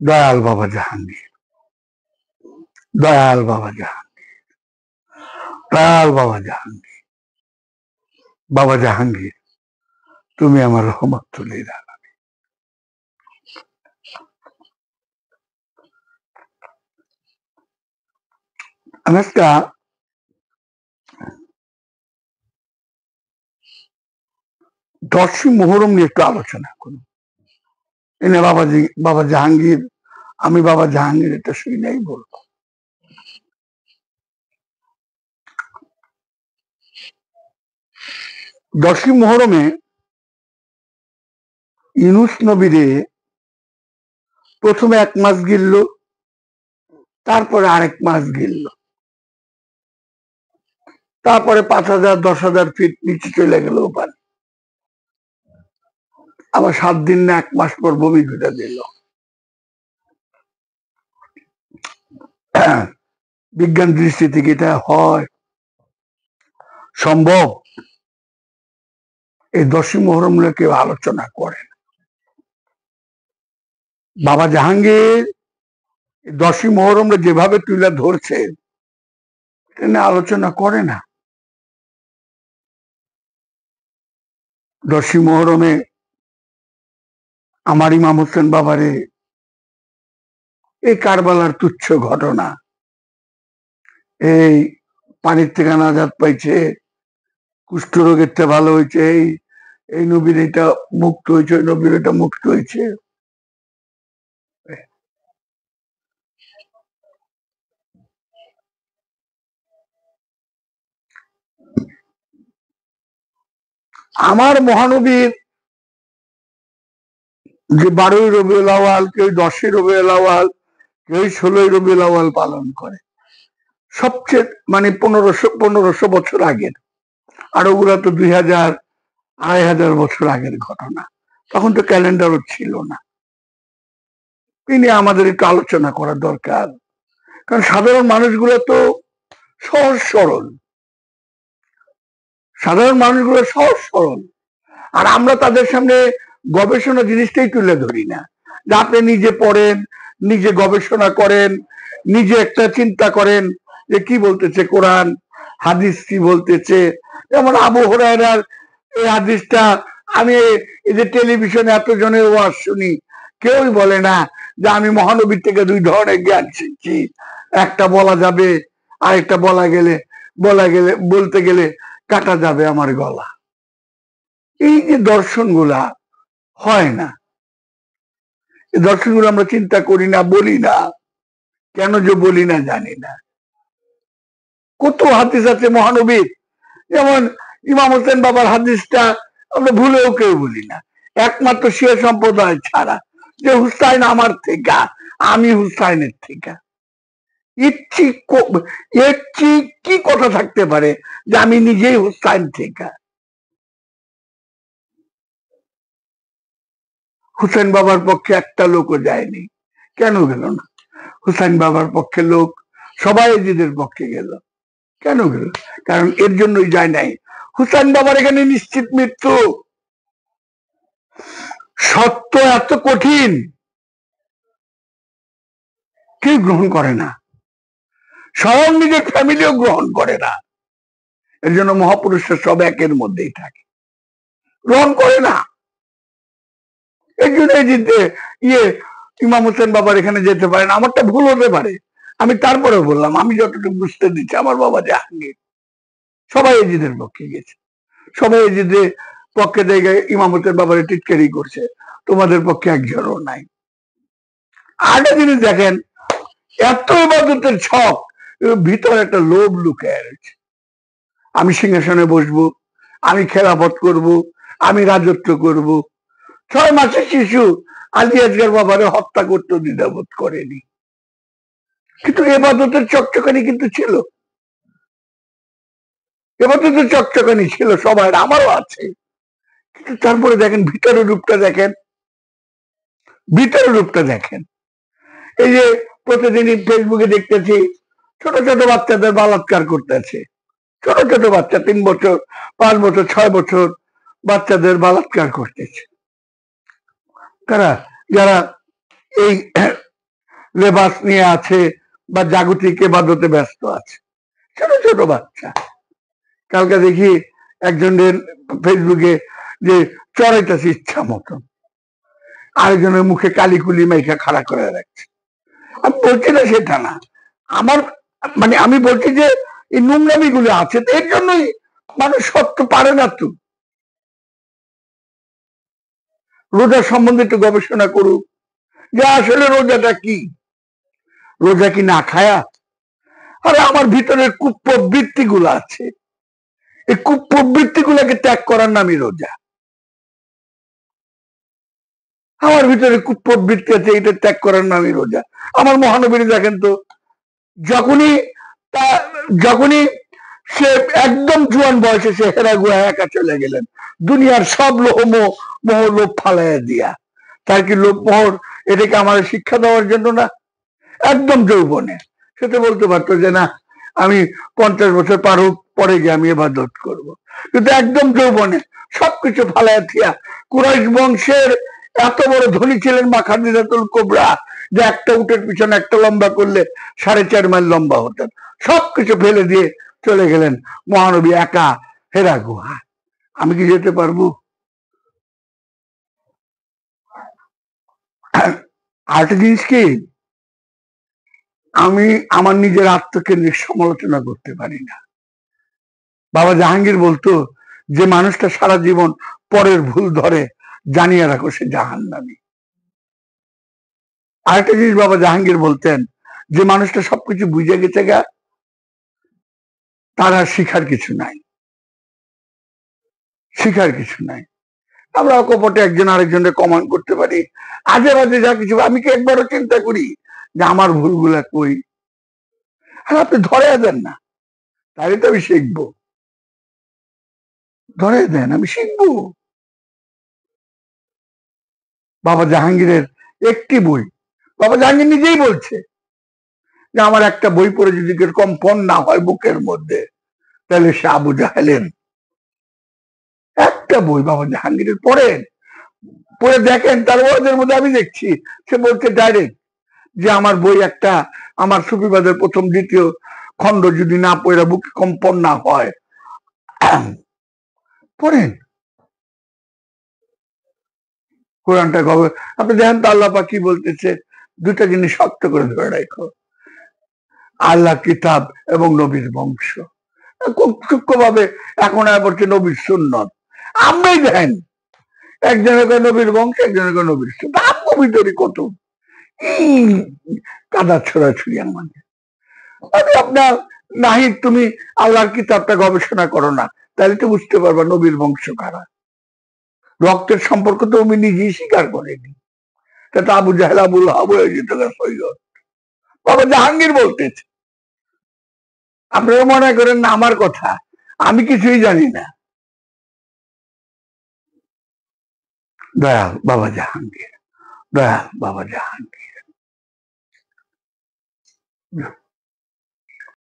দয়াল বাবা জাহাঙ্গীর, দয়াল বাবা জাহাঙ্গীর, দয়াল বাবা জাহাঙ্গীর, বাবা জাহাঙ্গীর তুমি আমার রহমতুল্লিল আলামিন। আমি একটা দশই মুহররম নিয়ে একটু আলোচনা করি। এনে বাবা জাহাঙ্গীর, আমি বাবা জাহাঙ্গীর এটা শুই নাই বলবো। দশই মুহররমে ইউনুস নবীরে প্রথমে 1 মাস গিলল, তারপরে আরেক মাস গিলল, তারপরে 5,000 10,000 ফিট নিচে চলে গেল পানি। আবার 7 দিন না 1 মাস পর বমি করে দিল। বিজ্ঞান দৃষ্টি থেকে এটা হয় সম্ভব? এই দশই মুহররম নিয়ে কেউ আলোচনা করে না। বাবা জাহাঙ্গীর দশই মুহররম যেভাবে তুলে ধরছে এটা নিয়ে আলোচনা করে না। দশই মুহররমে আমার ইমাম হোসেন বাবারে এই কারবালার তুচ্ছ ঘটনা, এই পানির থেকে নাজাত পাইছে, কুষ্ঠরোগের থেকে ভালো হয়েছে, এই নবীর এটা মুক্ত হয়েছে, ওই নবীর এটা মুক্ত হয়েছে। আমার মহানবীর যে 12ই রবিউল আউয়াল, কেউ 10ই রবিউল আউয়াল, কেউ 16ই রবিউল আউয়াল পালন করে, সবচেয়ে মানে 1500 বছর আগের। আর ওগুলা তো 2000 2500 বছর আগের ঘটনা। তখন তো ক্যালেন্ডারও ছিল না। এই নিয়ে আমাদের একটু আলোচনা করা দরকার, কারণ সাধারণ মানুষগুলো তো সহজ সরল, সাধারণ মানুষগুলো সহজ সরল, আর আমরা তাদের সামনে গবেষণা জিনিসটাই তুলে ধরি না। যে আপনি নিজে পড়েন, নিজে গবেষণা করেন, নিজে একটা চিন্তা করেন যে কি বলতেছে কোরআন, হাদিস কি বলতেছে। যেমন আবু হুরায়রার এই হাদিসটা আমি এই যে টেলিভিশনে এত জনের ওয়াজ শুনি, কেউই বলে না যে আমি মহানবীর থেকে 2 ধরনের জ্ঞান শিখছি। একটা বলা যাবে, আরেকটা বলতে গেলে কাটা যাবে আমার গলা। এই যে দর্শনগুলা হয় না, এই দর্শনগুলো আমরা চিন্তা করি না, বলি না। কেন যে বলি না জানি না। কত হাদিস আছে মহানবীর, যেমন ইমাম হোসেন বাবার হাদিসটা আমরা ভুলেও কেউ বলি না, একমাত্র শিয়া সম্প্রদায় ছাড়া, যে হুসাইন আমার থেকে, আমি হুসাইনের থেকে। এর কি কথা থাকতে পারে যে আমি নিজেই হুসাইন থেকে? হুসেন বাবার পক্ষে একটা লোকও যায়নি। কেন গেল না? হুসাইন বাবার পক্ষে লোক সবাই এজিদের পক্ষে গেল। কেন গেল? কারণ এর জন্যই যায় নাই, হুসাইন বাবার এখানে নিশ্চিত মৃত্যু। সত্য এত কঠিন, কেউ গ্রহণ করে না, স্বয়ং নিজের ফ্যামিলিও গ্রহণ করে না। এর জন্য মহাপুরুষরা সব একের মধ্যেই থাকে, গ্রহণ করে না। এর জন্য ইমাম হোসেন বাবার এখানে যেতে পারে না। আমারটা ভুল হতে পারে, আমি তারপরে বললাম, আমি যতটুকু বুঝতে দিচ্ছি, আমার বাবা জাহাঙ্গীর সবাই এজিদের পক্ষে গেছে, সবাই এজিদের পক্ষে দেখে ইমাম হোসেন বাবারে টিটকারি করছে, তোমাদের পক্ষে একজনও নাই। আরেকটা জিনিস দেখেন, এত ইবাদতের ছক, ভিতরে একটা লোভ লুকায় রয়েছে। আমি সিংহাসনে বসবো, আমি খেলাফত করব, আমি রাজত্ব করব। 6 মাসের শিশু আলী আসগর বাবারে হত্যা করতে দ্বিধাবোধ করেনি, কিন্তু এবাদতের চকচকানি কিন্তু ছিল, এবাদতের চকচকানি ছিল সবার, আমারও আছে। কিন্তু তারপরে দেখেন ভিতরের রূপটা দেখেন, ভিতরের রূপটা দেখেন। এই যে প্রতিদিনই ফেসবুকে দেখতেছি ছোট ছোট বাচ্চাদের বলাৎকার করতেছে, ছোট ছোট বাচ্চা 3 বছর 5 বছর 6 বছর বাচ্চাদের বলাৎকার করতেছে। কারা? যারা এই লেবাস নিয়ে আছে বা জাগতিক এবাদতে ব্যস্ত আছে, ছোট ছোট বাচ্চা। কালকে দেখি একজনের ফেসবুকে যে চড়াইতেছে ইচ্ছা মতন, আরেকজনের মুখে কালিকুলি মাইখা খাড়া করে রাখছে। আমি বলছি না সেটা না, আমার মানে আমি বলছি যে এই নোংরামি গুলো আছে, এর জন্যই মানুষ সত্য পারে না। তো রোজা সম্বন্ধে একটু গবেষণা করুক, যে আসলে রোজাটা কি, রোজা কি না খায়া? আরে আমার ভিতরের কুপ্রবৃত্তি গুলো আছে, এই কুপ্রবৃত্তি গুলাকে ত্যাগ করার নামই রোজা। আমার ভিতরে কুপ্রবৃত্তি আছে, এটা ত্যাগ করার নামই রোজা। আমার মহানবী দেখেন তো, যখনই যখনই সে একদম জোয়ান বয়সে সে হেরা গুয়া একা চলে গেলেন, দুনিয়ার সব মোহ লোভ ফালাইয়া দিয়া। তার কি লোভ মোহর এটাকে আমার শিক্ষা দেওয়ার জন্য না? একদম যৌবনে সে তো বলতে পারতো যে না, আমি 50 বছর পার হোক পরে গিয়ে আমি ইবাদত করব। কিন্তু একদম যৌবনে সবকিছু ফালাইয়া থিয়া, কুরাইশ বংশের এত বড় ধনী ছিলেন মা খাদিজাতুল কুবরা, যে একটা উটের পিছনে একটা লম্বা করলে 4.5 মাইল লম্বা হতেন। সবকিছু ফেলে দিয়ে চলে গেলেন মহানবী একা হেরা গুহা। আমি কি যেতে পারবো? আরেকটা জিনিস কি, আমি আমার নিজের আত্মকেন্দ্রিক সমালোচনা করতে পারি না। বাবা জাহাঙ্গীর বলতো, যে মানুষটা সারা জীবন পরের ভুল ধরে, জানিয়ে রাখো সে জাহান্নামী। আরেকটা জিনিস বাবা জাহাঙ্গীর বলতেন, যে মানুষটা সবকিছু বুঝে গেছে গা, তার আর শিখার কিছু নাই, শিখার কিছু নাই। আমরা অকপটে একজন আরেকজনকে কমান্ড করতে পারি আজে বাজে যা কিছু। আমি কি একবারও চিন্তা করি যে আমার ভুলগুলা কই? আর আপনি ধরে দেন না, তাহলে তো আমি শিখবো। ধরে দেন, আমি শিখবো। বাবা জাহাঙ্গীরের একটি বই, বাবা জাহাঙ্গীর নিজেই বলছে যে আমার একটা বই পড়ে যদি কম্পন না হয় বুকের মধ্যে, তাহলে সে আবু জাহেলের। একটা বই বাবা জাহাঙ্গীরের পড়েন, পড়ে দেখেন, তার ওয়াজের মধ্যে আমি দেখছি সে বলছে ডাইরেক্ট যে আমার বই একটা, আমার সুফিবাদের প্রথম দ্বিতীয় খণ্ড যদি না পড়ে বুকে কম্পন না হয়, পড়েন কোরআনটা। আপনি দেখেন তো আল্লাহ পাক কি বলতেছে, দুটা জিনিস শক্ত করে ধরে রাখো, আল্লাহ কিতাব এবং নবীর বংশ। খুব সূক্ষ্ম ভাবে এখন আর বলছে নবীর সুন্নত। আমরাই দেখেন, একজনের নবীর বংশ, একজনের নবীর সুন্নত। আপনার ভিতরে কত কাদা ছড়াছড়ি আমাদের। আপনার নাহি তুমি আল্লাহর কিতাবটা গবেষণা করো না, তাহলে তো বুঝতে পারবা নবীর বংশ কারা। রক্তের সম্পর্ক তো উনি নিজেই স্বীকার করেনি, তা আবু জাহেল আবুল হাব হয়ে যেত সৈয়দ। বাবা জাহাঙ্গীর বলতেছে, আপনারা মনে করেন না আমার কথা, আমি কিছুই জানি না। দয়াল বাবা জাহাঙ্গীর, দয়াল বাবা জাহাঙ্গীর।